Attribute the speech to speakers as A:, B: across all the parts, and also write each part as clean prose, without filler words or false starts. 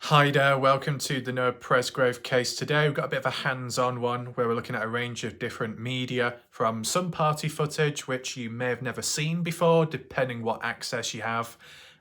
A: Hi there, welcome to the Noah Presgrove case. Today we've got a bit of a hands-on one where we're looking at a range of different media, from some party footage which you may have never seen before depending what access you have.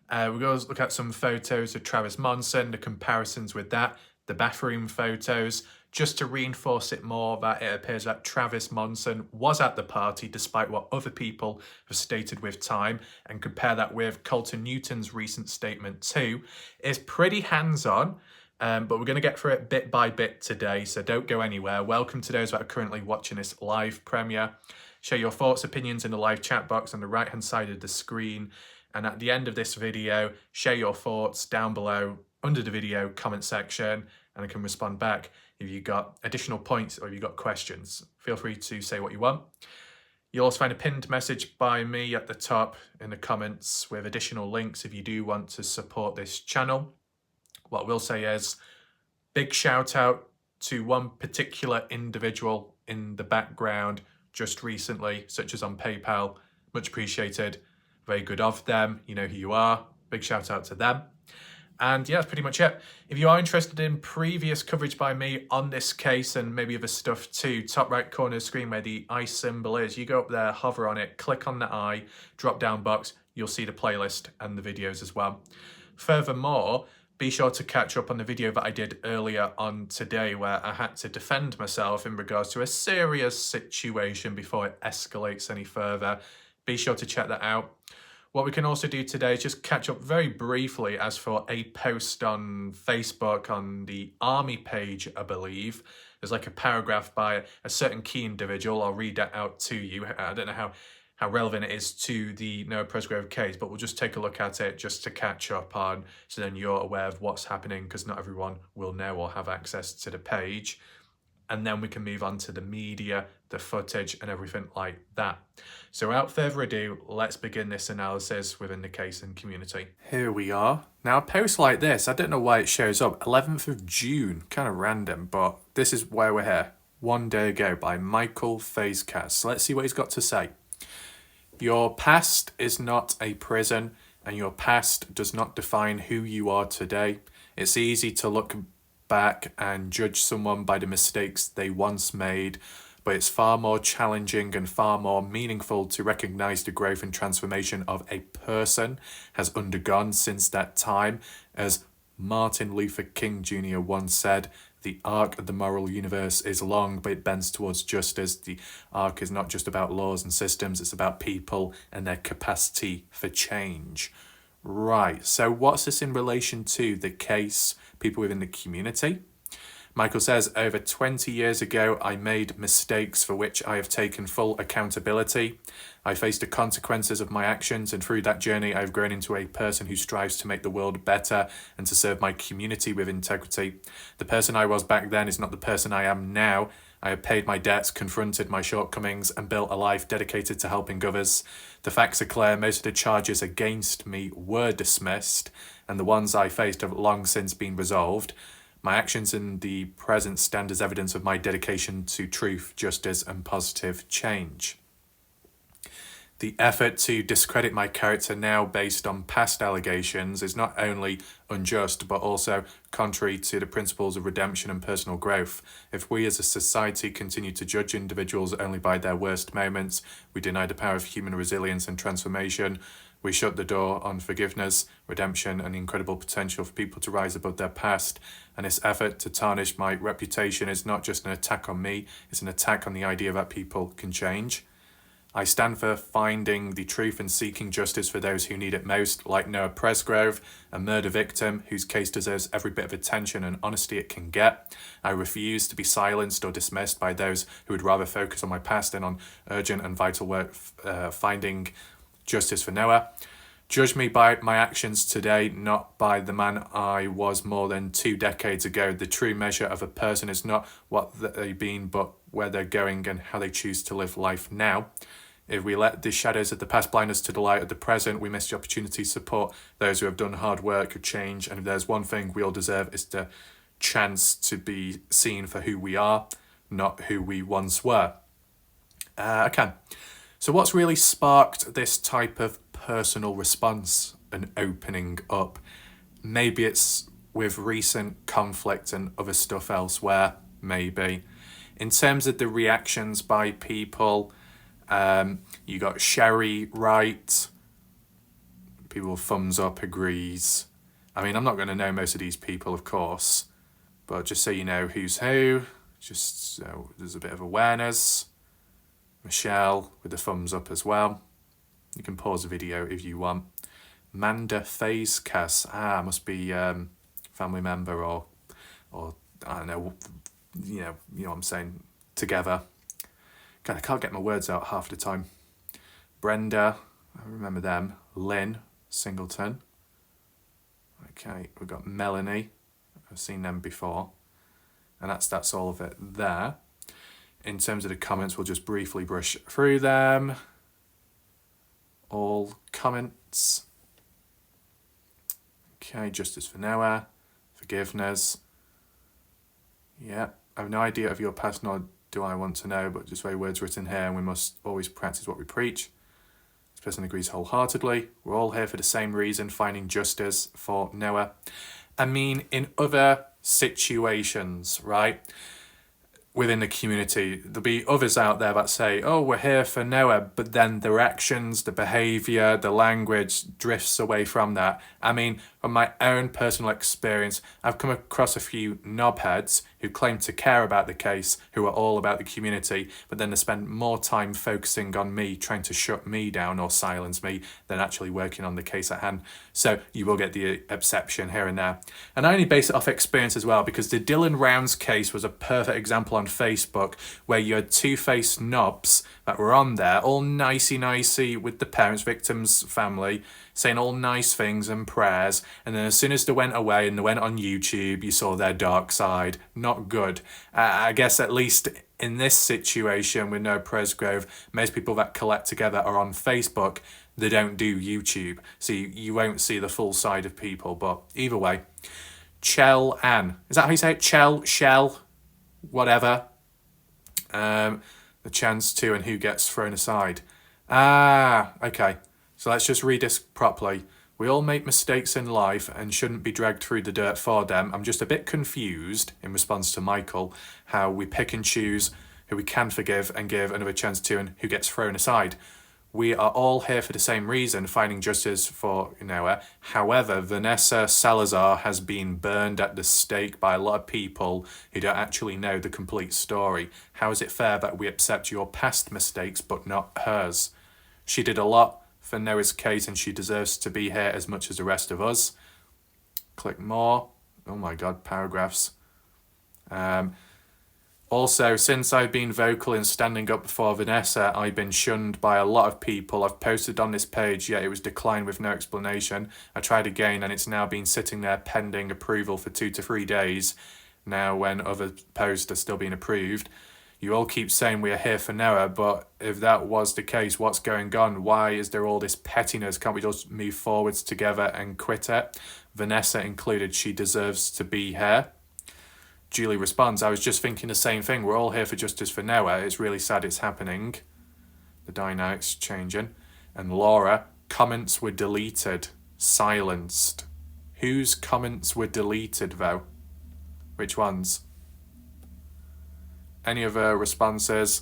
A: We're going to look at some photos of Travis Monson, the comparisons with that, the bathroom photos, just to reinforce it more that it appears that Travis Monson was at the party despite what other people have stated with time, and compare that with Colton Newton's recent statement too. It's pretty hands-on, but we're going to get through it bit by bit today, so don't go anywhere. Welcome to those that are currently watching this live premiere. Share your thoughts, opinions in the live chat box on the right-hand side of the screen. And at the end of this video, share your thoughts down below under the video comment section, and I can respond back if you've got additional points or if you've got questions. Feel free to say what you want. You'll also find a pinned message by me at the top in the comments with additional links if you do want to support this channel. What I will say is, big shout out to one particular individual in the background just recently, such as on PayPal. Much appreciated. Very good of them. You know who you are. Big shout out to them. And yeah, that's pretty much it. If you are interested in previous coverage by me on this case and maybe other stuff too, top right corner of the screen where the eye symbol is, you go up there, hover on it, click on the eye, drop down box, you'll see the playlist and the videos as well. Furthermore, be sure to catch up on the video that I did earlier on today where I had to defend myself in regards to a serious situation before it escalates any further. Be sure to check that out. What we can also do today is just catch up very briefly as for a post on Facebook on the Army page, I believe. There's like a paragraph by a certain key individual. I'll read that out to you. I don't know how relevant it is to the Noah Presgrove case, but we'll just take a look at it just to catch up on, so then you're aware of what's happening, because not everyone will know or have access to the page. And then we can move on to the media, the footage, and everything like that. So without further ado, let's begin this analysis within the case and community. Here we are. Now, a post like this, I don't know why it shows up, 11th of June, kind of random, but this is why we're here. One day ago by Michael Fazecast. So let's see what he's got to say. Your past is not a prison, and your past does not define who you are today. It's easy to look back and judge someone by the mistakes they once made, but it's far more challenging and far more meaningful to recognize the growth and transformation of a person has undergone since that time. As Martin Luther King Jr. once said, the arc of the moral universe is long, but it bends towards justice. The arc is not just about laws and systems, it's about people and their capacity for change. Right, so what's this in relation to the case, people within the community? Michael says, over 20 years ago, I made mistakes for which I have taken full accountability. I faced the consequences of my actions, and through that journey, I've grown into a person who strives to make the world better and to serve my community with integrity. The person I was back then is not the person I am now. I have paid my debts, confronted my shortcomings, and built a life dedicated to helping others. The facts are clear. Most of the charges against me were dismissed, and the ones I faced have long since been resolved. My actions in the present stand as evidence of my dedication to truth, justice, and positive change. The effort to discredit my character now based on past allegations is not only unjust, but also contrary to the principles of redemption and personal growth. If we as a society continue to judge individuals only by their worst moments, we deny the power of human resilience and transformation. We shut the door on forgiveness, redemption, and the incredible potential for people to rise above their past. And this effort to tarnish my reputation is not just an attack on me, it's an attack on the idea that people can change. I stand for finding the truth and seeking justice for those who need it most, like Noah Presgrove, a murder victim whose case deserves every bit of attention and honesty it can get. I refuse to be silenced or dismissed by those who would rather focus on my past than on urgent and vital work finding justice for Noah. Judge me by my actions today, not by the man I was more than 2 decades ago. The true measure of a person is not what they've been, but where they're going and how they choose to live life now. If we let the shadows of the past blind us to the light of the present, we miss the opportunity to support those who have done hard work of change. And if there's one thing we all deserve, it's the chance to be seen for who we are, not who we once were. Okay. So what's really sparked this type of personal response and opening up? Maybe it's with recent conflict and other stuff elsewhere, maybe. In terms of the reactions by people, you got Sherry Wright. People thumbs up, agrees. I mean, I'm not going to know most of these people, of course, but just so you know who's who, just so there's a bit of awareness. Michelle with the thumbs up as well. You can pause the video if you want. Manda Fazecas, must be family member or I don't know, you know what I'm saying, together. God, I can't get my words out half the time. Brenda, I remember them. Lynn Singleton. Okay, we've got Melanie. I've seen them before. And that's all of it there. In terms of the comments, we'll just briefly brush through them. All comments. Okay, justice for Noah. Forgiveness. Yeah, I have no idea of your past, nor do I want to know, but just very words written here, and we must always practice what we preach. This person agrees wholeheartedly. We're all here for the same reason, finding justice for Noah. I mean, in other situations, right, within the community, there'll be others out there that say, oh, we're here for Noah, but then their actions, the behaviour, the language drifts away from that. I mean, from my own personal experience, I've come across a few knobheads who claim to care about the case, who are all about the community, but then they spend more time focusing on me, trying to shut me down or silence me, than actually working on the case at hand. So you will get the exception here and there. And I only base it off experience as well, because the Dylan Rounds case was a perfect example on Facebook, where you had two-faced knobs that were on there, all nicey with the parents, victims' family, saying all nice things and prayers, and then as soon as they went away and they went on YouTube, you saw their dark side. Not good. I guess at least in this situation with Noah Presgrove, most people that collect together are on Facebook. They don't do YouTube, so you won't see the full side of people. But either way, Chell Ann, is that how you say it? Shell, whatever. The chance to and who gets thrown aside. Okay. So let's just read this properly. We all make mistakes in life and shouldn't be dragged through the dirt for them. I'm just a bit confused, in response to Michael, how we pick and choose who we can forgive and give another chance to and who gets thrown aside. We are all here for the same reason, finding justice for Noah. However, Vanessa Salazar has been burned at the stake by a lot of people who don't actually know the complete story. How is it fair that we accept your past mistakes but not hers? She did a lot for Noah's case and she deserves to be here as much as the rest of us. Click more. Oh my God, paragraphs. Also, since I've been vocal in standing up for Vanessa, I've been shunned by a lot of people. I've posted on this page, yet it was declined with no explanation. I tried again and it's now been sitting there pending approval for 2 to 3 days. Now when other posts are still being approved. You all keep saying we are here for Noah, but if that was the case, what's going on? Why is there all this pettiness? Can't we just move forwards together and quit it? Vanessa included, she deserves to be here. Julie responds, I was just thinking the same thing. We're all here for justice for Noah. It's really sad it's happening. The dynamics changing. And Laura, comments were deleted, silenced. Whose comments were deleted though? Which ones? Any other responses?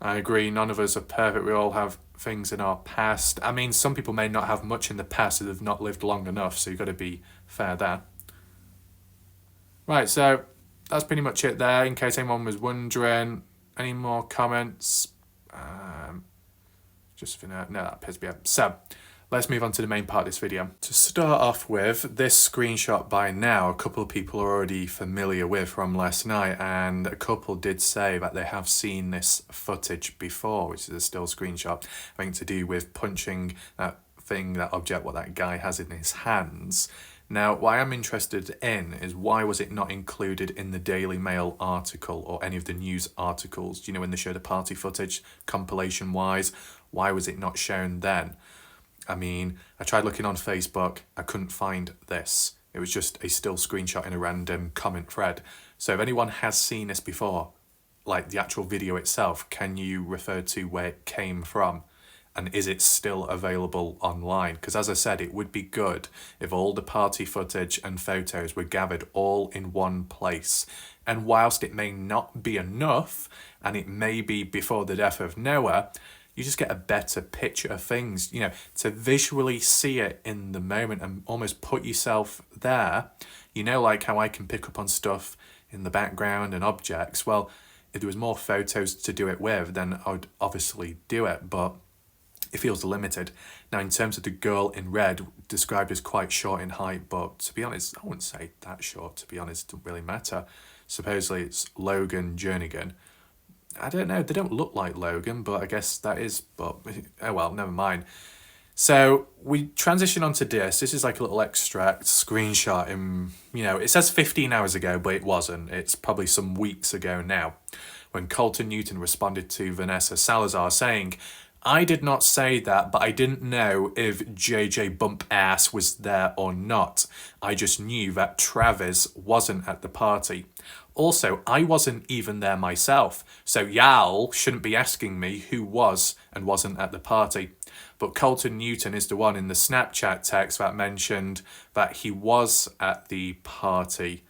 A: I agree, none of us are perfect. We all have things in our past. I mean, some people may not have much in the past if they've not lived long enough, so you've got to be fair there. Right, so that's pretty much it there, in case anyone was wondering. Any more comments? Just for now, no, that appears to be it. So, let's move on to the main part of this video. To start off with, this screenshot by now, a couple of people are already familiar with from last night, and a couple did say that they have seen this footage before, which is a still screenshot, having to do with punching that thing, that object, what that guy has in his hands. Now, what I'm interested in is why was it not included in the Daily Mail article or any of the news articles? Do you know when they showed the party footage, compilation-wise? Why was it not shown then? I mean, I tried looking on Facebook, I couldn't find this. It was just a still screenshot in a random comment thread. So if anyone has seen this before, like the actual video itself, can you refer to where it came from? And is it still available online? Because as I said, it would be good if all the party footage and photos were gathered all in one place. And whilst it may not be enough, and it may be before the death of Noah, you just get a better picture of things, you know, to visually see it in the moment and almost put yourself there. You know, like how I can pick up on stuff in the background and objects. Well, if there was more photos to do it with, then I would obviously do it, but it feels limited. Now, in terms of the girl in red, described as quite short in height, but to be honest, I wouldn't say that short, to be honest, it doesn't really matter. Supposedly it's Logan Jernigan. I don't know, they don't look like Logan, but I guess that is, but oh well, never mind. So we transition onto this. This is like a little extract, screenshot in, you know, it says 15 hours ago, but it wasn't. It's probably some weeks ago now, when Colton Newton responded to Vanessa Salazar saying, "I did not say that, but I didn't know if JJ Bump Ass was there or not. I just knew that Travis wasn't at the party. Also, I wasn't even there myself, so y'all shouldn't be asking me who was and wasn't at the party." But Colton Newton is the one in the Snapchat text that mentioned that he was at the party.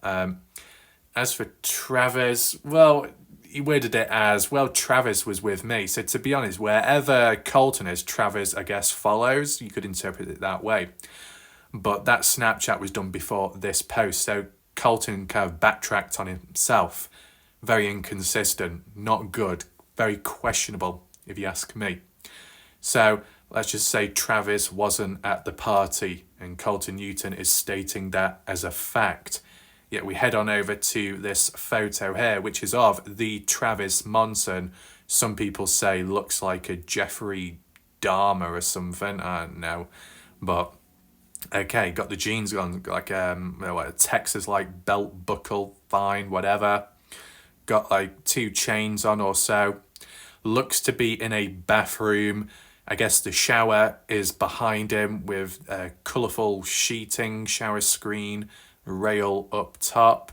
A: As for Travis, well, he worded it as, well, Travis was with me. So to be honest, wherever Colton is, Travis, I guess, follows. You could interpret it that way. But that Snapchat was done before this post. So Colton kind of backtracked on himself. Very inconsistent, not good, very questionable, if you ask me. So let's just say Travis wasn't at the party and Colton Newton is stating that as a fact. Yet we head on over to this photo here, which is of the Travis Monson. Some people say looks like a Jeffrey Dahmer or something. I don't know. But, okay, got the jeans on, like a Texas like belt buckle, fine, whatever. Got like 2 chains on or so. Looks to be in a bathroom. I guess the shower is behind him with a colourful sheeting, shower screen, rail up top.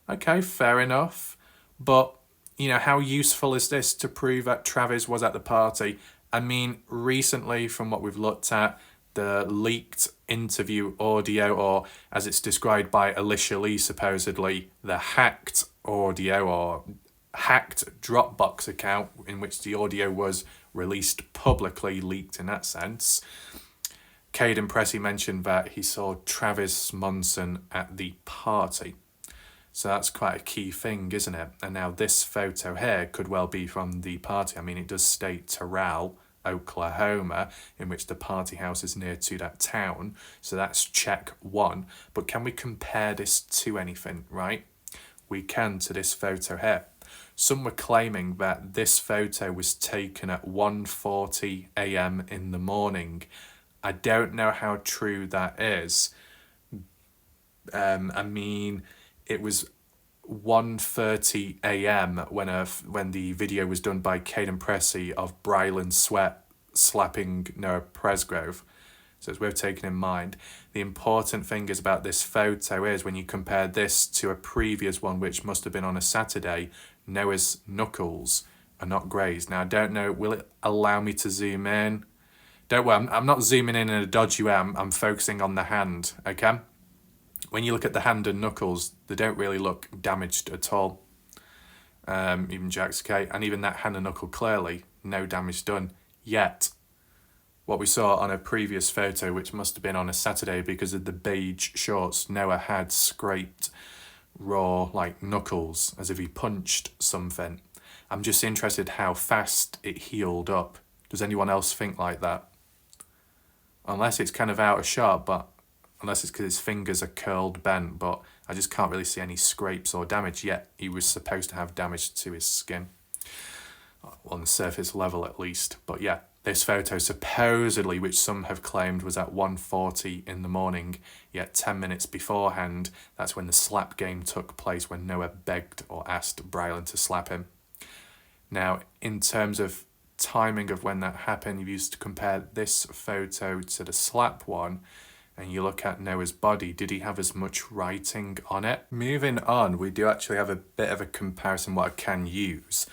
A: Okay, fair enough. But, you know, how useful is this to prove that Travis was at the party? I mean, recently, from what we've looked at, the leaked interview audio, or as it's described by Alicia Lee, supposedly, the hacked audio or hacked Dropbox account in which the audio was released publicly, leaked in that sense. Caden Pressey mentioned that he saw Travis Monson at the party. So that's quite a key thing, isn't it? And now this photo here could well be from the party. I mean, it does state Terrell, Oklahoma, in which the party house is near to that town. So that's check 1. But can we compare this to anything, right? We can, to this photo here. Some were claiming that this photo was taken at 1:40 a.m. in the morning. I don't know how true that is. I mean, it was 1:30 a.m. when the video was done by Caden Pressey of Brylan Sweat slapping Noah Presgrove. So it's worth taking in mind. The important thing is about this photo is when you compare this to a previous one, which must have been on a Saturday, Noah's knuckles are not grazed. Now, I don't know, will it allow me to zoom in? Don't worry, I'm not zooming in a dodgy way, I'm focusing on the hand, okay? When you look at the hand and knuckles, they don't really look damaged at all. Even Jack's okay, and even that hand and knuckle, clearly, no damage done, yet. What we saw on a previous photo, which must have been on a Saturday because of the beige shorts, Noah had scraped raw, like, knuckles, as if he punched something. I'm just interested how fast it healed up. Does anyone else think like that? Unless it's kind of out of shot, but unless it's because his fingers are curled bent, but I just can't really see any scrapes or damage, yet he was supposed to have damage to his skin. On the surface level at least. But yeah, this photo supposedly, which some have claimed was at 1:40 in the morning, yet 10 minutes beforehand, that's when the slap game took place, when Noah begged or asked Brylan to slap him. Now, in terms of timing of when that happened, you used to compare this photo to the slap one, and you look at Noah's body, did he have as much writing on it? Moving on, we do actually have a bit of a comparison what I can use,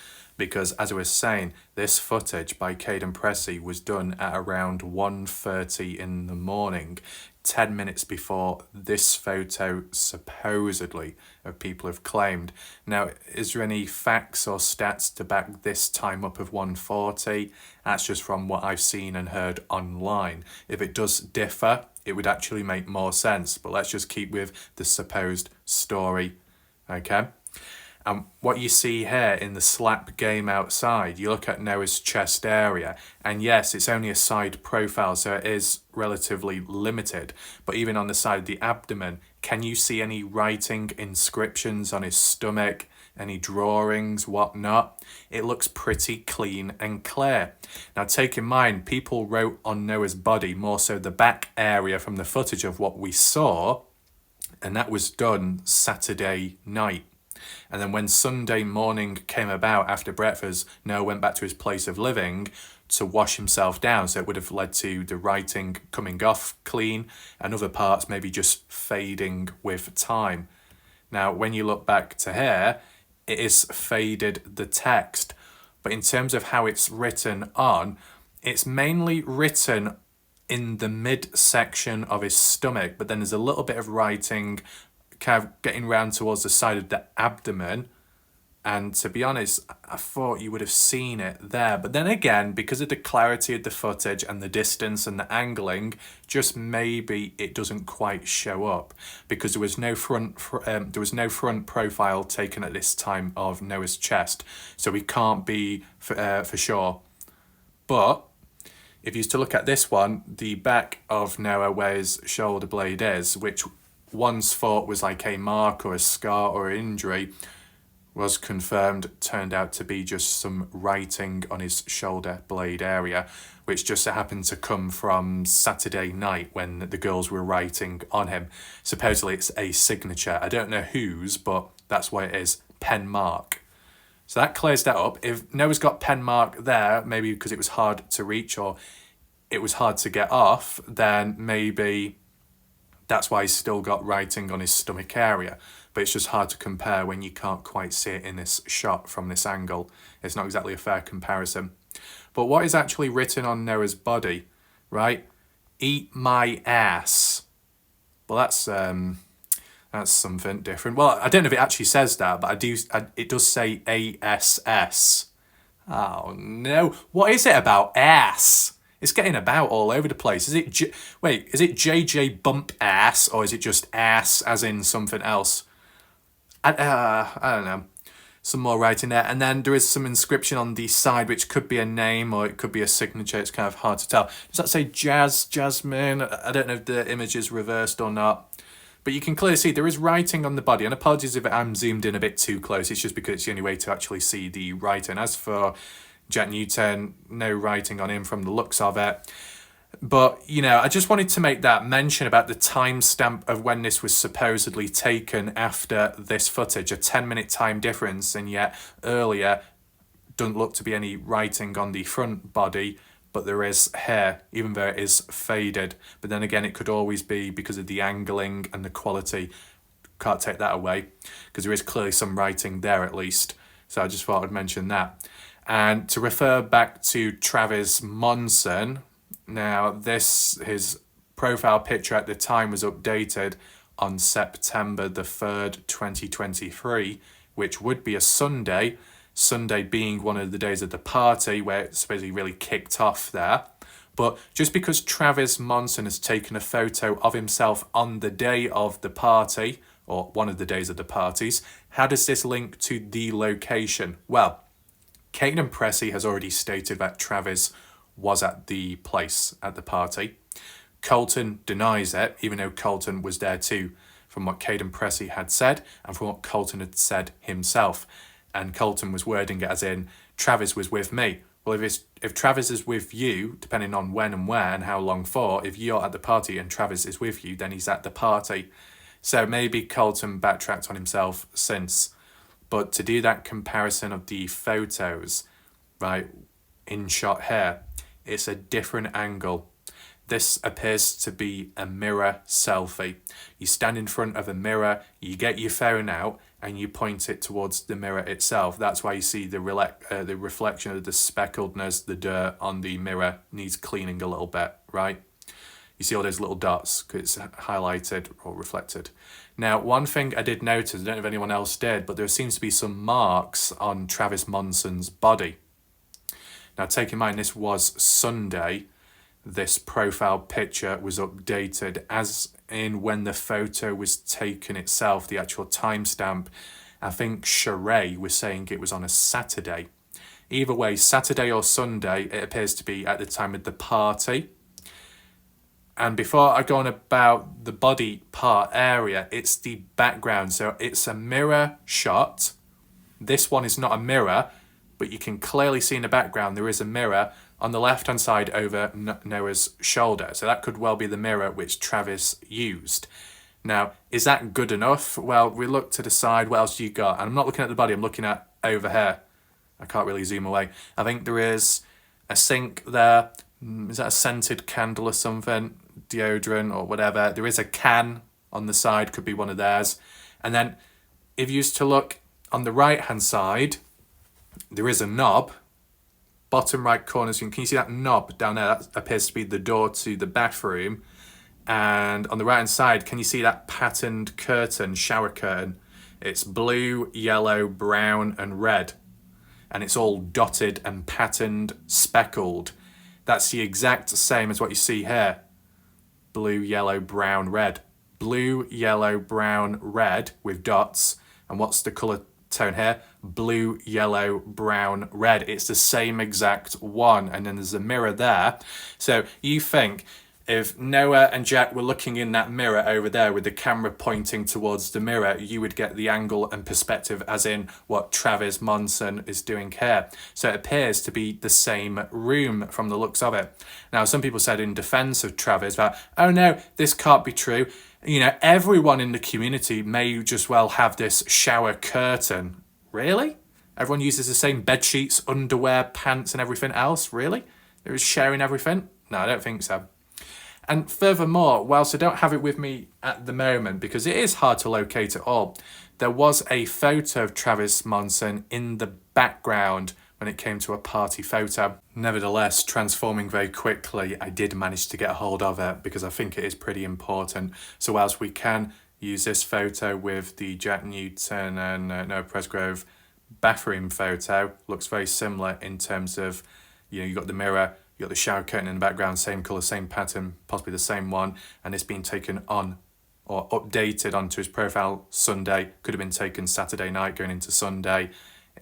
A: because, as I was saying, this footage by Caden Pressey was done at around 1:30 in the morning, 10 minutes before this photo supposedly of people have claimed. Now, is there any facts or stats to back this time up of 1:40? That's just from what I've seen and heard online. If it does differ, it would actually make more sense, but let's just keep with the supposed story, okay? And what you see here in the slap game outside, you look at Noah's chest area, and yes, it's only a side profile, so it is relatively limited. But even on the side of the abdomen, can you see any writing, inscriptions on his stomach, any drawings, whatnot? It looks pretty clean and clear. Now, take in mind, people wrote on Noah's body, more so the back area from the footage of what we saw, and that was done Saturday night. And then when Sunday morning came about after breakfast, Noah went back to his place of living to wash himself down. So it would have led to the writing coming off clean and other parts maybe just fading with time. Now, when you look back to here, it is faded the text. But in terms of how it's written on, it's mainly written in the midsection of his stomach, but then there's a little bit of writing kind of getting round towards the side of the abdomen, and to be honest, I thought you would have seen it there, but then again, because of the clarity of the footage and the distance and the angling, just maybe it doesn't quite show up because there was no front profile taken at this time of Noah's chest, so we can't be for sure. But if you used to look at this one, the back of Noah where his shoulder blade is, which once thought was like a mark or a scar or an injury, was confirmed, turned out to be just some writing on his shoulder blade area, which just so happened to come from Saturday night when the girls were writing on him. Supposedly it's a signature. I don't know whose, but that's what it is, pen mark. So that clears that up. If Noah's got pen mark there, maybe because it was hard to reach or it was hard to get off, then maybe that's why he's still got writing on his stomach area. But it's just hard to compare when you can't quite see it in this shot from this angle. It's not exactly a fair comparison. But what is actually written on Noah's body, right? Eat my ass. Well, that's something different. Well, I don't know if it actually says that, but it does say ASS. Oh no, what is it about ass? It's getting about all over the place. Is it JJ bump ass, or is it just ass as in something else? I don't know. Some more writing there. And then there is some inscription on the side, which could be a name or it could be a signature. It's kind of hard to tell. Does that say Jasmine? I don't know if the image is reversed or not. But you can clearly see there is writing on the body. And apologies if I'm zoomed in a bit too close. It's just because it's the only way to actually see the writing. As for Jack Newton, no writing on him from the looks of it. But, I just wanted to make that mention about the timestamp of when this was supposedly taken after this footage, a 10-minute time difference, and yet earlier doesn't look to be any writing on the front body, but there is here, even though it is faded. But then again, it could always be because of the angling and the quality. Can't take that away, because there is clearly some writing there at least. So I just thought I'd mention that. And to refer back to Travis Monson, now his profile picture at the time was updated on September the 3rd, 2023, which would be a Sunday being one of the days of the party where it supposedly really kicked off there. But just because Travis Monson has taken a photo of himself on the day of the party, or one of the days of the parties, how does this link to the location? Well, Caden Pressey has already stated that Travis was at the place at the party. Colton denies it, even though Colton was there too, from what Caden Pressey had said and from what Colton had said himself. And Colton was wording it as in, Travis was with me. Well, if Travis is with you, depending on when and where and how long for, if you're at the party and Travis is with you, then he's at the party. So maybe Colton backtracked on himself since. But to do that comparison of the photos, right, in shot here, it's a different angle. This appears to be a mirror selfie. You stand in front of a mirror, you get your phone out, and you point it towards the mirror itself. That's why you see the reflection of the speckledness, the dirt on the mirror needs cleaning a little bit, right? You see all those little dots because it's highlighted or reflected. Now, one thing I did notice, I don't know if anyone else did, but there seems to be some marks on Travis Monson's body. Now, take in mind, this was Sunday. This profile picture was updated as in when the photo was taken itself, the actual timestamp. I think Sheree was saying it was on a Saturday. Either way, Saturday or Sunday, it appears to be at the time of the party. And before I go on about the body part area, it's the background. So it's a mirror shot. This one is not a mirror, but you can clearly see in the background there is a mirror on the left-hand side over Noah's shoulder. So that could well be the mirror which Travis used. Now, is that good enough? Well, we look to the side. What else do you got? And I'm not looking at the body. I'm looking at over here. I can't really zoom away. I think there is a sink there. Is that a scented candle or something? Deodorant or whatever. There is a can on the side. Could be one of theirs. And then if you used to look on the right-hand side, there is a knob. Bottom right corner, can you see that knob down there? That appears to be the door to the bathroom. And on the right hand side, can you see that patterned curtain, shower curtain? It's blue, yellow, brown and red. And it's all dotted and patterned, speckled. That's the exact same as what you see here. Blue, yellow, brown, red. Blue, yellow, brown, red with dots. And what's the colour tone here? Blue, yellow, brown, red. It's the same exact one. And then there's a mirror there. So you think if Noah and Jack were looking in that mirror over there with the camera pointing towards the mirror, you would get the angle and perspective as in what Travis Monson is doing here. So it appears to be the same room from the looks of it. Now, some people said in defense of Travis that, oh no, this can't be true. You know, everyone in the community may just well have this shower curtain. Really? Everyone uses the same bed sheets, underwear, pants and everything else? Really? They're just sharing everything? No, I don't think so. And furthermore, whilst I don't have it with me at the moment, because it is hard to locate it all, there was a photo of Travis Monson in the background when it came to a party photo. Nevertheless, transforming very quickly, I did manage to get a hold of it because I think it is pretty important. So whilst we can use this photo with the Jack Newton and Noah Presgrove bathroom photo, looks very similar in terms of, you know, you got the mirror, you got the shower curtain in the background, same colour, same pattern, possibly the same one, and it's been taken on or updated onto his profile Sunday, could have been taken Saturday night going into Sunday.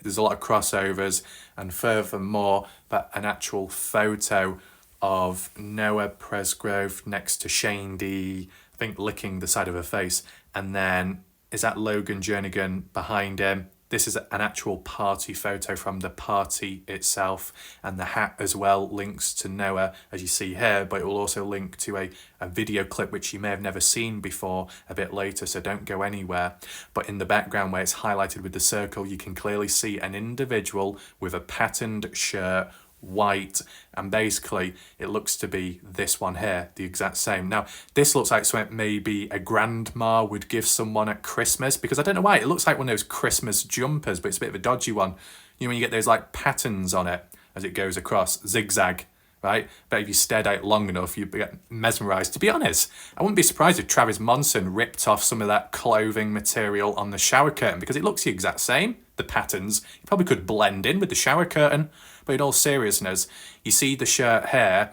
A: There's a lot of crossovers, and furthermore, but an actual photo of Noah Presgrove next to Shane D, I think licking the side of her face, and then is that Logan Jernigan behind him? This is an actual party photo from the party itself, and the hat as well links to Noah, as you see here, but it will also link to a video clip which you may have never seen before a bit later, so don't go anywhere. But in the background where it's highlighted with the circle, you can clearly see an individual with a patterned shirt, white, and basically it looks to be this one here, the exact same. Now this looks like something maybe a grandma would give someone at Christmas, because I don't know why, it looks like one of those Christmas jumpers, but it's a bit of a dodgy one. You know, when you get those like patterns on it as it goes across, zigzag, right? But if you stared at it long enough, you'd get mesmerised. To be honest, I wouldn't be surprised if Travis Monson ripped off some of that clothing material on the shower curtain, because it looks the exact same, the patterns. You probably could blend in with the shower curtain. But in all seriousness, you see the shirt here,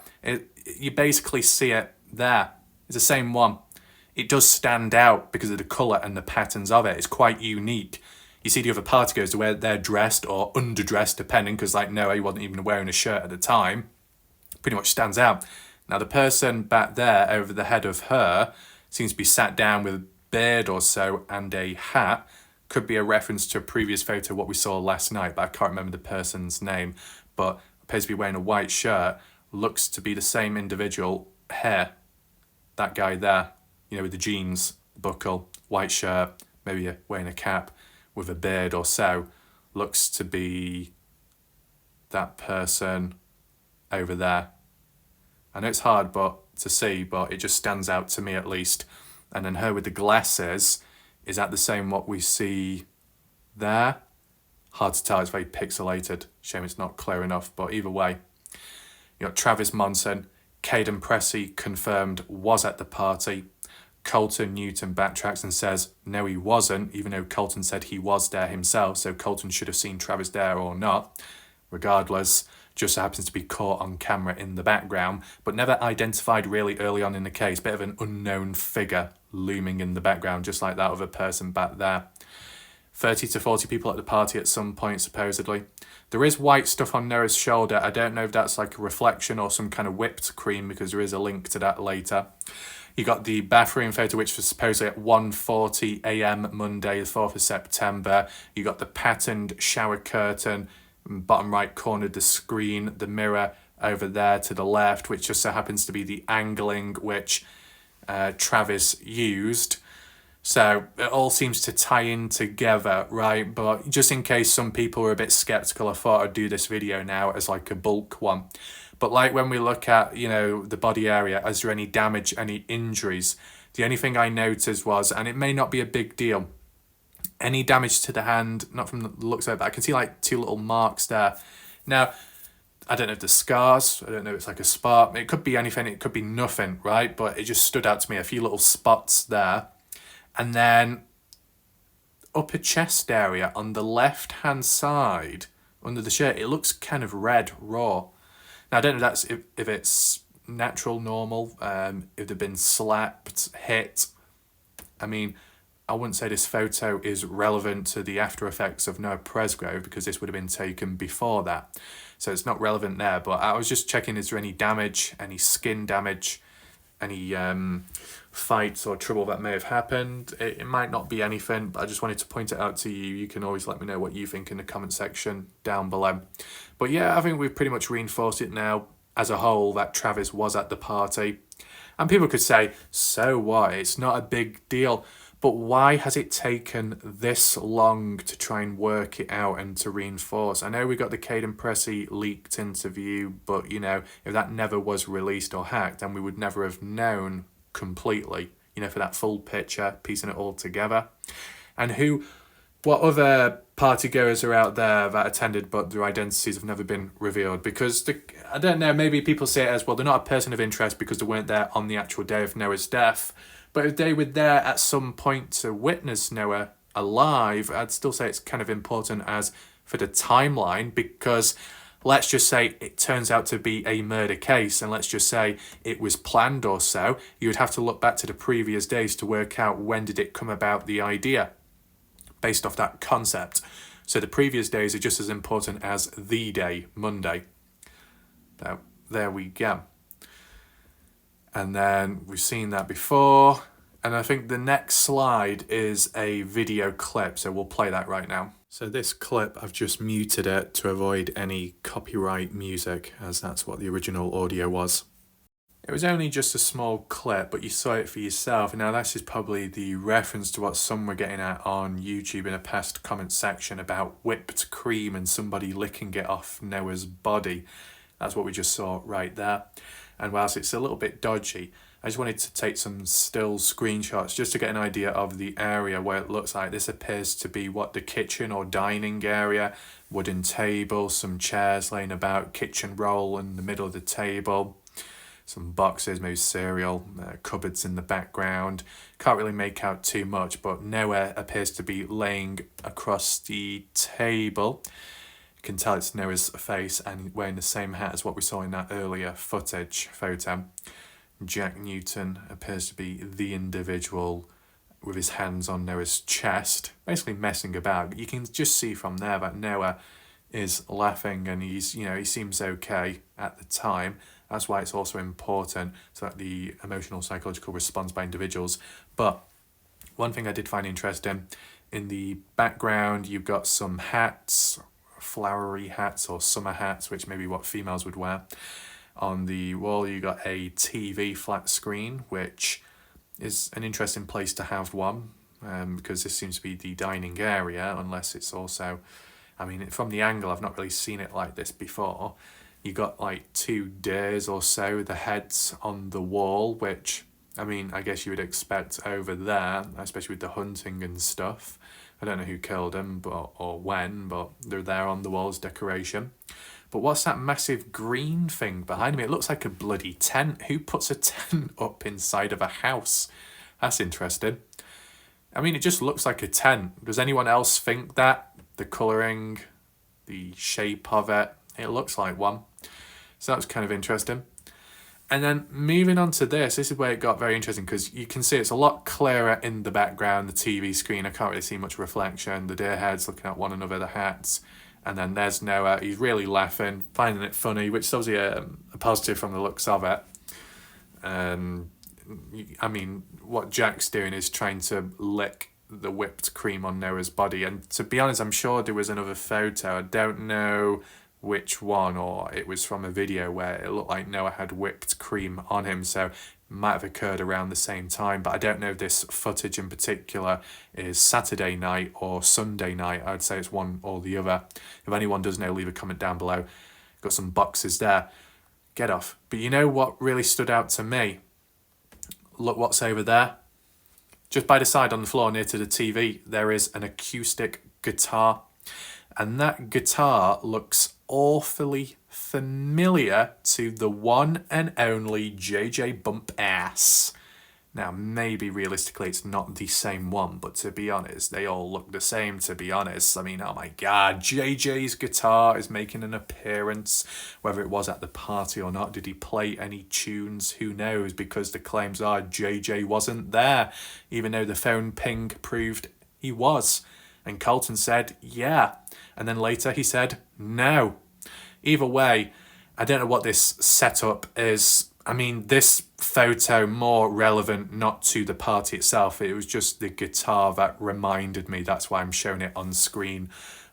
A: you basically see it there. It's the same one. It does stand out because of the colour and the patterns of it. It's quite unique. You see the other party goes to where they're dressed or underdressed, depending, because like Noah, he wasn't even wearing a shirt at the time. Pretty much stands out. Now the person back there over the head of her seems to be sat down with a beard or so and a hat. Could be a reference to a previous photo, what we saw last night, but I can't remember the person's name. But appears to be wearing a white shirt, looks to be the same individual here. That guy there, you know, with the jeans, buckle, white shirt, maybe wearing a cap with a beard or so, looks to be that person over there. I know it's hard, but to see, but it just stands out to me at least. And then her with the glasses, is that the same what we see there? Hard to tell, it's very pixelated. Shame it's not clear enough, but either way. You got Travis Monson, Caden Pressey confirmed was at the party. Colton Newton backtracks and says no, he wasn't, even though Colton said he was there himself, so Colton should have seen Travis there or not. Regardless, just so happens to be caught on camera in the background, but never identified really early on in the case. Bit of an unknown figure looming in the background, just like that other person back there. 30 to 40 people at the party at some point, supposedly. There is white stuff on Noah's shoulder. I don't know if that's like a reflection or some kind of whipped cream, because there is a link to that later. You got the bathroom photo, which was supposedly at 1:40 a.m. Monday, the 4th of September. You got the patterned shower curtain, bottom right corner of the screen, the mirror over there to the left, which just so happens to be the angling which Travis used. So it all seems to tie in together, right? But just in case some people were a bit skeptical, I thought I'd do this video now as like a bulk one. But like when we look at, you know, the body area, is there any damage, any injuries? The only thing I noticed was, and it may not be a big deal, any damage to the hand, not from the looks of it, but I can see like 2 little marks there. Now, I don't know if the scars, I don't know if it's like a spot, it could be anything, it could be nothing, right? But it just stood out to me, a few little spots there. And then upper chest area on the left hand side under the shirt, it looks kind of red raw. Now I don't know if that's if it's natural, normal, if they've been slapped, hit. I mean, I wouldn't say this photo is relevant to the after effects of Noah Presgrove, because this would have been taken before that. So it's not relevant there, but I was just checking, is there any damage, any skin damage, any fights or trouble that may have happened. It might not be anything, but I just wanted to point it out to you. You can always let me know what you think in the comment section down below. But yeah, I think we've pretty much reinforced it now as a whole that Travis was at the party. And people could say, so what? It's not a big deal. But why has it taken this long to try and work it out and to reinforce? I know we got the Caden Pressey leaked interview, but you know, if that never was released or hacked, then we would never have known completely, you know, for that full picture, piecing it all together. And what other party goers are out there that attended but their identities have never been revealed? Because I don't know, maybe people say it as, well, they're not a person of interest because they weren't there on the actual day of Noah's death. But if they were there at some point to witness Noah alive, I'd still say it's kind of important as for the timeline, because let's just say it turns out to be a murder case, and let's just say it was planned or so, you would have to look back to the previous days to work out when did it come about, the idea, based off that concept. So the previous days are just as important as the day, Monday. Now, there we go. And then we've seen that before. And I think the next slide is a video clip. So we'll play that right now. So this clip, I've just muted it to avoid any copyright music, as that's what the original audio was. It was only just a small clip, but you saw it for yourself. Now this is probably the reference to what some were getting at on YouTube in a past comment section about whipped cream and somebody licking it off Noah's body. That's what we just saw right there. And whilst it's a little bit dodgy, I just wanted to take some still screenshots just to get an idea of the area where it looks like. This appears to be what, the kitchen or dining area, wooden table, some chairs laying about, kitchen roll in the middle of the table, some boxes, maybe cereal, cupboards in the background. Can't really make out too much, but Noah appears to be laying across the table. You can tell it's Noah's face, and wearing the same hat as what we saw in that earlier photo. Jack Newton appears to be the individual with his hands on Noah's chest, basically messing about. You can just see from there that Noah is laughing, and he seems okay at the time. That's why it's also important so that the emotional psychological response by individuals. But one thing I did find interesting, in the background you've got some hats, flowery hats or summer hats, which may be what females would wear. On the wall you got a TV flat screen, which is an interesting place to have one, because this seems to be the dining area, unless it's also, I mean, from the angle I've not really seen it like this before. You got like 2 deers or so, the heads on the wall, which, I mean, I guess you would expect over there, especially with the hunting and stuff. I don't know who killed them or when, but they're there on the wall as decoration. But what's that massive green thing behind me? It looks like a bloody tent. Who puts a tent up inside of a house? That's interesting. I mean, it just looks like a tent. Does anyone else think that? The colouring, the shape of it, it looks like one. So that's kind of interesting. And then moving on to this is where it got very interesting, because you can see it's a lot clearer in the background, the TV screen. I can't really see much reflection. The deer heads looking at one another, the hats. And then there's Noah. He's really laughing, finding it funny, which is obviously a positive from the looks of it. I mean, what Jack's doing is trying to lick the whipped cream on Noah's body. And to be honest, I'm sure there was another photo. I don't know which one, or it was from a video where it looked like Noah had whipped cream on him. So it might have occurred around the same time. But I don't know if this footage in particular is Saturday night or Sunday night. I'd say it's one or the other. If anyone does know, leave a comment down below. Got some boxes there. Get off. But you know what really stood out to me? Look what's over there. Just by the side on the floor near to the TV, there is an acoustic guitar. And that guitar looks awfully familiar to the one and only JJ Bump Ass. Now, maybe realistically it's not the same one, but to be honest, they all look the same, to be honest. I mean, oh my God, JJ's guitar is making an appearance. Whether it was at the party or not, did he play any tunes? Who knows? Because the claims are JJ wasn't there, even though the phone ping proved he was. And Colton said, yeah. And then later he said, no. Either way, I don't know what this setup is. I mean, this photo more relevant not to the party itself. It was just the guitar that reminded me. That's why I'm showing it on screen.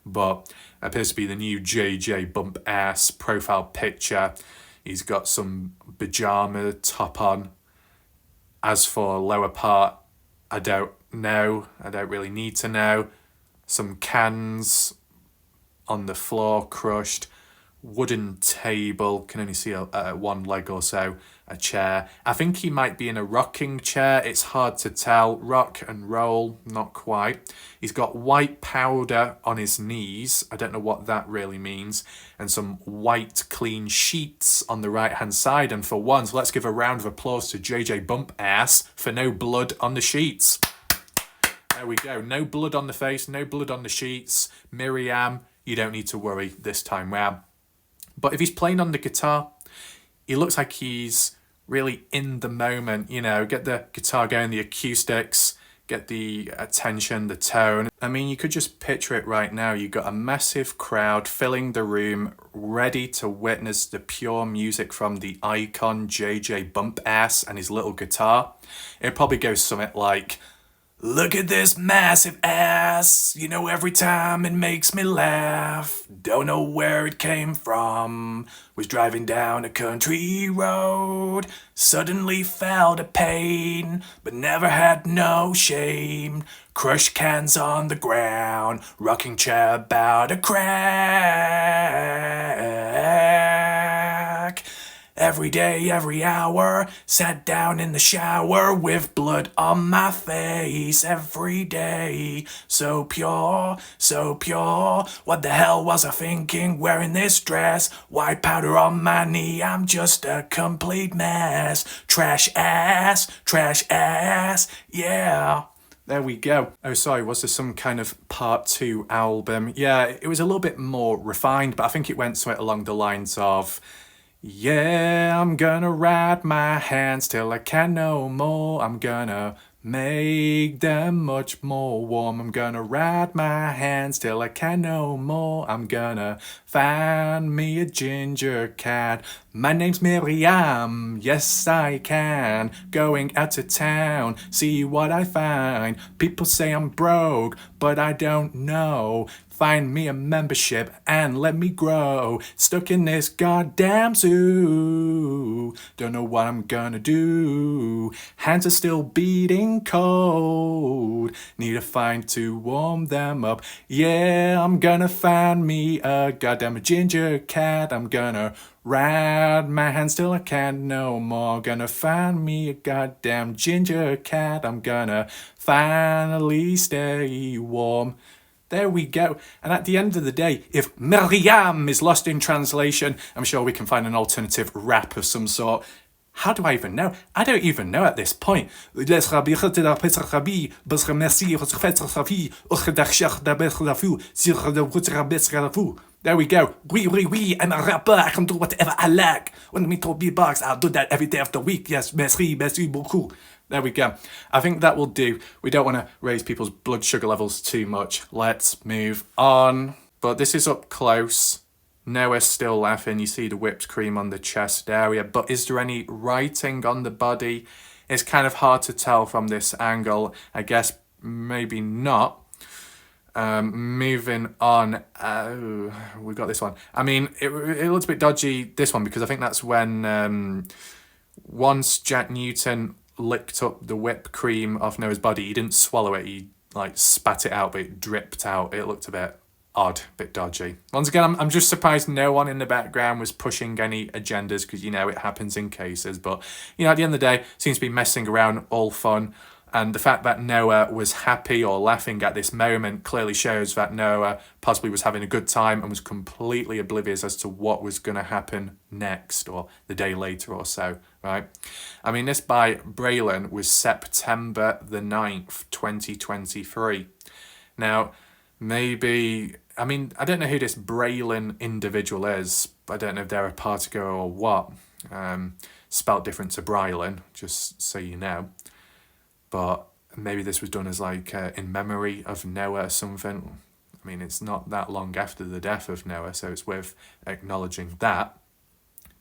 A: But it appears to be the new JJ Bump Ass profile picture. He's got some pajama top on. As for lower part, I don't know. I don't really need to know. Some cans on the floor crushed. Wooden table, can only see one leg or so, a chair. I think he might be in a rocking chair. It's hard to tell. Rock and roll, not quite. He's got white powder on his knees. I don't know what that really means. And some white clean sheets on the right hand side. And for once, let's give a round of applause to JJ Bump Ass for no blood on the sheets. There we go. No blood on the face, no blood on the sheets. Miriam, you don't need to worry this time round. But if he's playing on the guitar, he looks like he's really in the moment, you know, get the guitar going, the acoustics, get the attention, the tone. I mean, you could just picture it right now. You've got a massive crowd filling the room, ready to witness the pure music from the icon JJ Bump Ass and his little guitar. It probably goes something like, look at this massive ass, you know, every time it makes me laugh. Don't know where it came from. Was driving down a country road. Suddenly felt a pain, but never had no shame. Crushed cans on the ground, rocking chair about to crack. Every day, every hour, sat down in the shower with blood on my face every day. So pure, so pure. What the hell was I thinking wearing this dress? White powder on my knee, I'm just a complete mess. Trash ass, yeah. There we go. Oh, sorry, was there some kind of part 2 album? Yeah, it was a little bit more refined, but I think it went somewhere along the lines of, yeah, I'm gonna ride my hands till I can no more. I'm gonna make them much more warm. I'm gonna ride my hands till I can no more. I'm gonna find me a ginger cat. My name's Miriam, yes I can. Going out to town, see what I find. People say I'm broke, but I don't know. Find me a membership and let me grow. Stuck in this goddamn zoo. Don't know what I'm gonna do. Hands are still beating cold. Need a find to warm them up. Yeah, I'm gonna find me a goddamn ginger cat. I'm gonna Rat my hand still I can't no more. Gonna find me a goddamn ginger cat. I'm gonna finally stay warm. There we go. And at the end of the day, if Miriam is lost in translation, I'm sure we can find an alternative rap of some sort. How do I even know? I don't even know at this point. There we go. Oui, I'm a rapper. I can do whatever I like. When me to beatbox, I'll do that every day of the week. Yes, merci beaucoup. There we go. I think that will do. We don't want to raise people's blood sugar levels too much. Let's move on. But this is up close. Noah's still laughing. You see the whipped cream on the chest area. But is there any writing on the body? It's kind of hard to tell from this angle. I guess maybe not. Moving on. We got this one. I mean, it looks a bit dodgy, this one, because I think that's when once Jack Newton licked up the whipped cream off Noah's body, he didn't swallow it. He like spat it out, but it dripped out. It looked a bit odd, a bit dodgy. Once again, I'm just surprised no one in the background was pushing any agendas, because, you know, it happens in cases. But, you know, at the end of the day, seems to be messing around, all fun. And the fact that Noah was happy or laughing at this moment clearly shows that Noah possibly was having a good time and was completely oblivious as to what was going to happen next or the day later or so, right? I mean, this by Braylon was September the 9th, 2023. Now, maybe, I mean, I don't know who this Braylon individual is. I don't know if they're a party girl or what. Spelt different to Brylon, just so you know. But maybe this was done as like in memory of Noah or something. I mean, it's not that long after the death of Noah, so it's worth acknowledging that.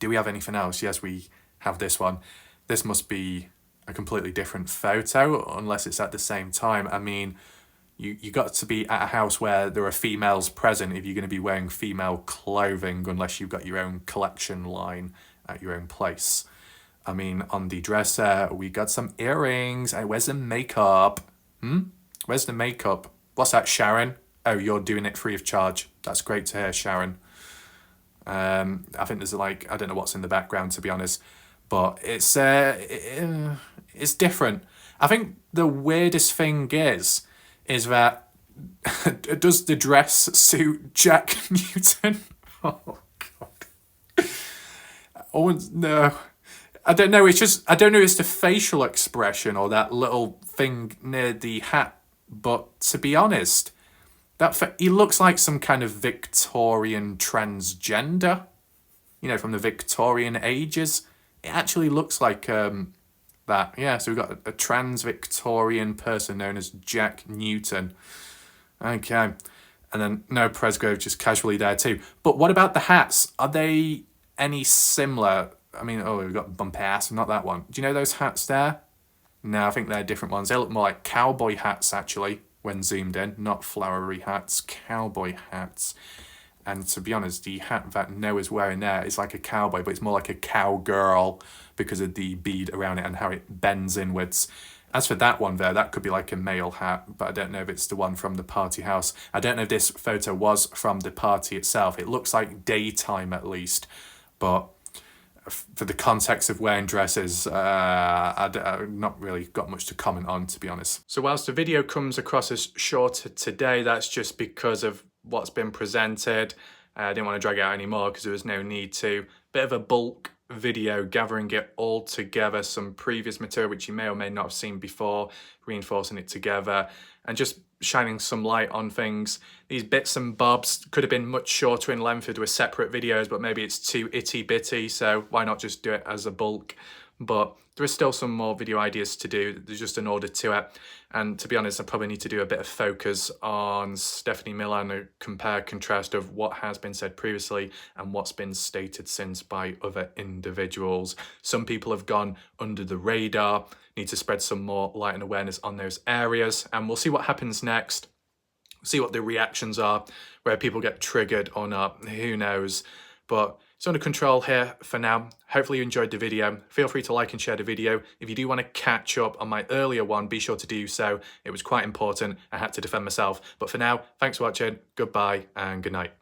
A: Do we have anything else? Yes, we have this one. This must be a completely different photo, unless it's at the same time. I mean, you got to be at a house where there are females present if you're going to be wearing female clothing, unless you've got your own collection line at your own place. I mean, on the dresser, we got some earrings. Where's the makeup? Where's the makeup? What's that, Sharon? Oh, you're doing it free of charge. That's great to hear, Sharon. I think there's like, I don't know what's in the background, to be honest. But it's different. I think the weirdest thing is that does the dress suit Jack Newton? Oh, God. Oh, no. I don't know. It's just, I don't know if it's the facial expression or that little thing near the hat. But to be honest, he looks like some kind of Victorian transgender, you know, from the Victorian ages. It actually looks like that. Yeah, so we've got a trans-Victorian person known as Jack Newton. Okay. And then Noah Presgrove just casually there too. But what about the hats? Are they any similar? I mean, oh, we've got bump ass, not that one. Do you know those hats there? No, I think they're different ones. They look more like cowboy hats, actually, when zoomed in. Not flowery hats, cowboy hats. And to be honest, the hat that Noah's wearing there is like a cowboy, but it's more like a cowgirl because of the bead around it and how it bends inwards. As for that one there, that could be like a male hat, but I don't know if it's the one from the party house. I don't know if this photo was from the party itself. It looks like daytime at least, but for the context of wearing dresses, I've not really got much to comment on, to be honest. So whilst the video comes across as shorter today, that's just because of what's been presented. I didn't want to drag it out anymore because there was no need to. Bit of a bulk video, gathering it all together, some previous material which you may or may not have seen before, reinforcing it together, and just shining some light on things. These bits and bobs could have been much shorter in length if they were separate videos, but maybe it's too itty-bitty, so why not just do it as a bulk? But there is still some more video ideas to do. There's just an order to it. And to be honest, I probably need to do a bit of focus on Stephanie Miller and a compare-contrast of what has been said previously and what's been stated since by other individuals. Some people have gone under the radar, need to spread some more light and awareness on those areas. And we'll see what happens next. See what the reactions are, where people get triggered or not, who knows. But it's under control here for now. Hopefully you enjoyed the video. Feel free to like and share the video. If you do want to catch up on my earlier one, be sure to do so. It was quite important. I had to defend myself. But for now, thanks for watching. Goodbye and good night.